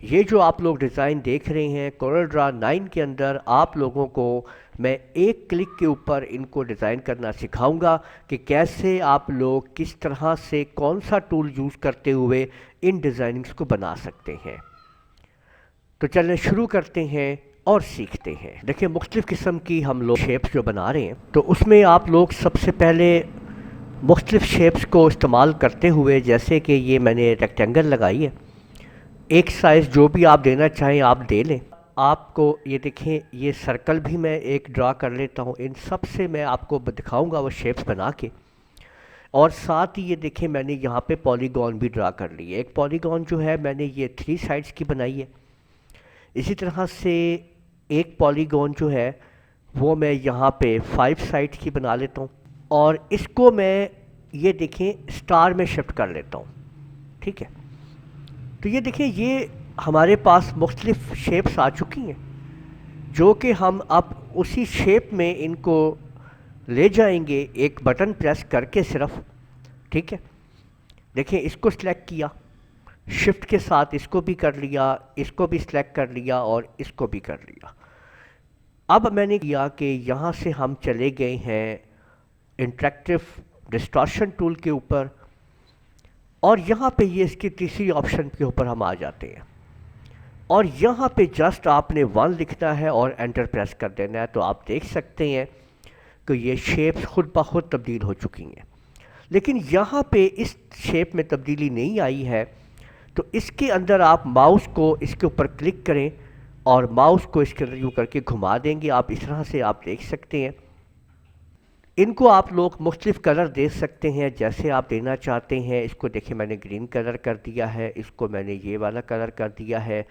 یہ جو آپ لوگ ڈیزائن دیکھ رہے ہیں کورل ڈرا 9 کے اندر آپ لوگوں کو میں ایک کلک کے اوپر ان کو ڈیزائن کرنا سکھاؤں گا کہ کیسے آپ لوگ کس طرح سے کون سا ٹول یوز کرتے ہوئے ان ڈیزائننگز کو بنا سکتے ہیں۔ تو چلیں شروع کرتے ہیں اور سیکھتے ہیں۔ دیکھیں مختلف قسم کی ہم لوگ شیپس جو بنا رہے ہیں تو اس میں آپ لوگ سب سے پہلے مختلف شیپس کو استعمال کرتے ہوئے، جیسے کہ یہ میں نے ریکٹینگل لگائی ہے، ایک سائز جو بھی آپ دینا چاہیں آپ دے لیں۔ آپ کو یہ دیکھیں یہ سرکل بھی میں ایک ڈرا کر لیتا ہوں، ان سب سے میں آپ کو دکھاؤں گا وہ شیپس بنا کے، اور ساتھ ہی یہ دیکھیں میں نے یہاں پہ پولیگون بھی ڈرا کر لی ہے۔ ایک پولیگون جو ہے میں نے یہ 3 سائڈز کی بنائی ہے، اسی طرح سے ایک پولیگون جو ہے وہ میں یہاں پہ 5 سائڈز کی بنا لیتا ہوں، اور اس کو میں یہ دیکھیں سٹار میں شفٹ کر لیتا ہوں، ٹھیک ہے۔ تو یہ دیکھیں یہ ہمارے پاس مختلف شیپس آ چکی ہیں جو کہ ہم اب اسی شیپ میں ان کو لے جائیں گے ایک بٹن پریس کر کے صرف، ٹھیک ہے۔ دیکھیں اس کو سلیکٹ کیا، شفٹ کے ساتھ اس کو بھی کر لیا، اس کو بھی سلیکٹ کر لیا اور اس کو بھی کر لیا۔ اب میں نے کیا کہ یہاں سے ہم چلے گئے ہیں انٹریکٹیو ڈسٹارشن ٹول کے اوپر، اور یہاں پہ یہ اس کی تیسری آپشن کے اوپر ہم آ جاتے ہیں، اور یہاں پہ جسٹ آپ نے 1 لکھنا ہے اور انٹر پریس کر دینا ہے، تو آپ دیکھ سکتے ہیں کہ یہ شیپس خود بخود تبدیل ہو چکی ہیں۔ لیکن یہاں پہ اس شیپ میں تبدیلی نہیں آئی ہے، تو اس کے اندر آپ ماؤس کو اس کے اوپر کلک کریں اور ماؤس کو اس کے اندر یوں کر کے گھما دیں گے، آپ اس طرح سے آپ دیکھ سکتے ہیں۔ ان کو آپ لوگ مختلف کلر دے سکتے ہیں جیسے آپ دینا چاہتے ہیں۔ اس کو دیکھیں میں نے گرین کلر کر دیا ہے، اس کو میں نے یہ والا کلر کر دیا ہے،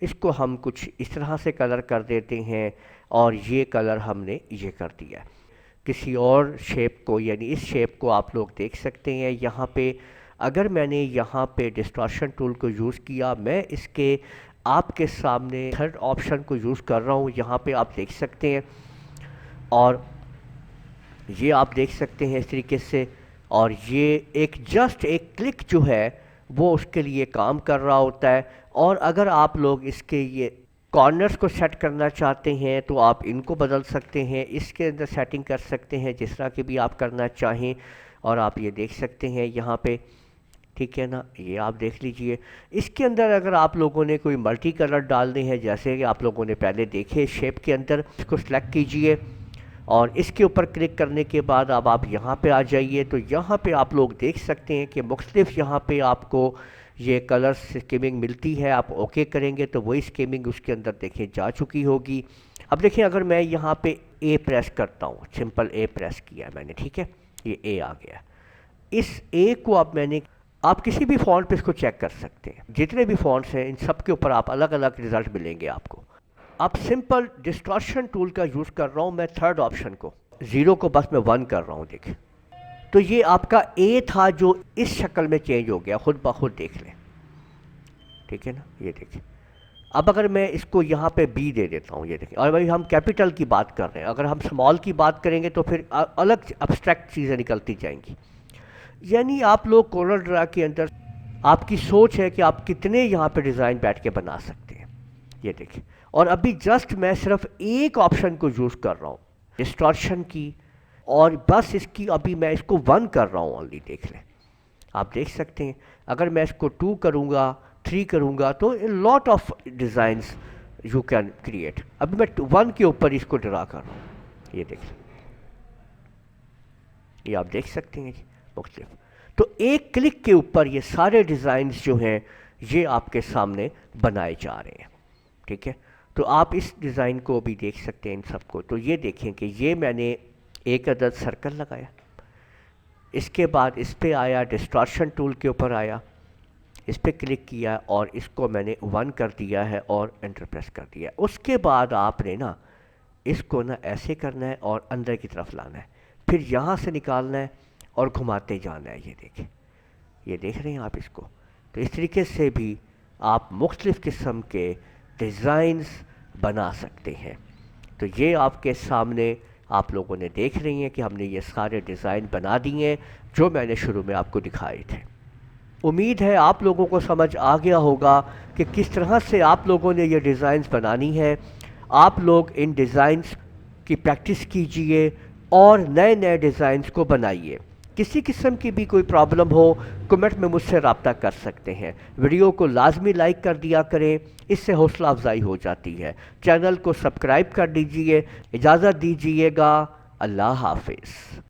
اس کو ہم کچھ اس طرح سے کلر کر دیتے ہیں، اور یہ کلر ہم نے یہ کر دیا ہے۔ کسی اور شیپ کو یعنی اس شیپ کو آپ لوگ دیکھ سکتے ہیں یہاں پہ، اگر میں نے یہاں پہ ڈسٹارشن ٹول کو یوز کیا، میں اس کے آپ کے سامنے تھرڈ آپشن کو یوز کر رہا ہوں، یہاں پہ آپ دیکھ سکتے ہیں، اور یہ آپ دیکھ سکتے ہیں اس طریقے سے، اور یہ ایک جسٹ ایک کلک جو ہے وہ اس کے لیے کام کر رہا ہوتا ہے۔ اور اگر آپ لوگ اس کے یہ کارنرز کو سیٹ کرنا چاہتے ہیں تو آپ ان کو بدل سکتے ہیں، اس کے اندر سیٹنگ کر سکتے ہیں جس طرح کی بھی آپ کرنا چاہیں، اور آپ یہ دیکھ سکتے ہیں یہاں پہ، ٹھیک ہے نا، یہ آپ دیکھ لیجئے۔ اس کے اندر اگر آپ لوگوں نے کوئی ملٹی کلر ڈالنے ہیں جیسے کہ آپ لوگوں نے پہلے دیکھے شیپ کے اندر، اس کو سلیکٹ کیجئے اور اس کے اوپر کلک کرنے کے بعد اب آپ یہاں پہ آ جائیے، تو یہاں پہ آپ لوگ دیکھ سکتے ہیں کہ مختلف یہاں پہ آپ کو یہ کلر اسکیمنگ ملتی ہے۔ آپ اوکے کریں گے تو وہی اسکیمنگ اس کے اندر دیکھیں جا چکی ہوگی۔ اب دیکھیں اگر میں یہاں پہ اے پریس کرتا ہوں، سمپل اے پریس کیا ہے میں نے، ٹھیک ہے، یہ اے آ گیا۔ اس اے کو اب میں نے، آپ کسی بھی فونٹ پہ اس کو چیک کر سکتے ہیں، جتنے بھی فونٹس ہیں ان سب کے اوپر آپ الگ الگ رزلٹ ملیں گے آپ کو۔ اب سمپل ڈسٹارشن ٹول کا یوز کر رہا ہوں میں تھرڈ آپشن کو، 0 کو بس میں 1 کر رہا ہوں، دیکھیں تو یہ آپ کا اے تھا جو اس شکل میں چینج ہو گیا، خود بخود دیکھ لیں، ٹھیک ہے نا، یہ دیکھیں۔ اب اگر میں اس کو یہاں پہ بی دے دیتا ہوں، یہ دیکھیں، اور بھائی ہم کیپٹل کی بات کر رہے ہیں، اگر ہم اسمال کی بات کریں گے تو پھر الگ ابسٹریکٹ چیزیں نکلتی جائیں گی۔ یعنی آپ لوگ کورل ڈرا کے اندر آپ کی سوچ ہے کہ آپ کتنے یہاں پہ ڈیزائن بیٹھ کے بنا سکتے ہیں، یہ دیکھیں۔ اور ابھی جسٹ میں صرف ایک آپشن کو یوز کر رہا ہوں ڈسٹارشن کی، اور بس اس کی ابھی میں اس کو 1 کر رہا ہوں اونلی، دیکھ لیں، آپ دیکھ سکتے ہیں۔ اگر میں اس کو 2 کروں گا، 3 کروں گا تو lot of designs you can create. ابھی میں 1 کے اوپر اس کو ڈرا کر رہا ہوں، یہ دیکھ لیں، یہ آپ دیکھ سکتے ہیں جی مختلف۔ تو ایک کلک کے اوپر یہ سارے ڈیزائنز جو ہیں یہ آپ کے سامنے بنائے جا رہے ہیں، ٹھیک ہے۔ تو آپ اس ڈیزائن کو بھی دیکھ سکتے ہیں ان سب کو۔ تو یہ دیکھیں کہ یہ میں نے ایک عدد سرکل لگایا، اس کے بعد اس پہ آیا، ڈسٹارشن ٹول کے اوپر آیا، اس پہ کلک کیا اور اس کو میں نے 1 کر دیا ہے اور انٹر پریس کر دیا ہے۔ اس کے بعد آپ نے نا اس کو نا ایسے کرنا ہے اور اندر کی طرف لانا ہے، پھر یہاں سے نکالنا ہے اور گھماتے جانا ہے، یہ دیکھیں، یہ دیکھ رہے ہیں آپ اس کو۔ تو اس طریقے سے بھی آپ مختلف قسم کے ڈیزائنز بنا سکتے ہیں۔ تو یہ آپ کے سامنے آپ لوگوں نے دیکھ رہی ہیں کہ ہم نے یہ سارے ڈیزائن بنا دیے ہیں جو میں نے شروع میں آپ کو دکھائے تھے۔ امید ہے آپ لوگوں کو سمجھ آ گیا ہوگا کہ کس طرح سے آپ لوگوں نے یہ ڈیزائنز بنانی ہے۔ آپ لوگ ان ڈیزائنز کی پریکٹس کیجئے اور نئے نئے ڈیزائنز کو بنائیے۔ کسی قسم کی بھی کوئی پرابلم ہو کمنٹ میں مجھ سے رابطہ کر سکتے ہیں۔ ویڈیو کو لازمی لائک کر دیا کریں، اس سے حوصلہ افزائی ہو جاتی ہے۔ چینل کو سبسکرائب کر دیجئے۔ اجازت دیجئے گا، اللہ حافظ۔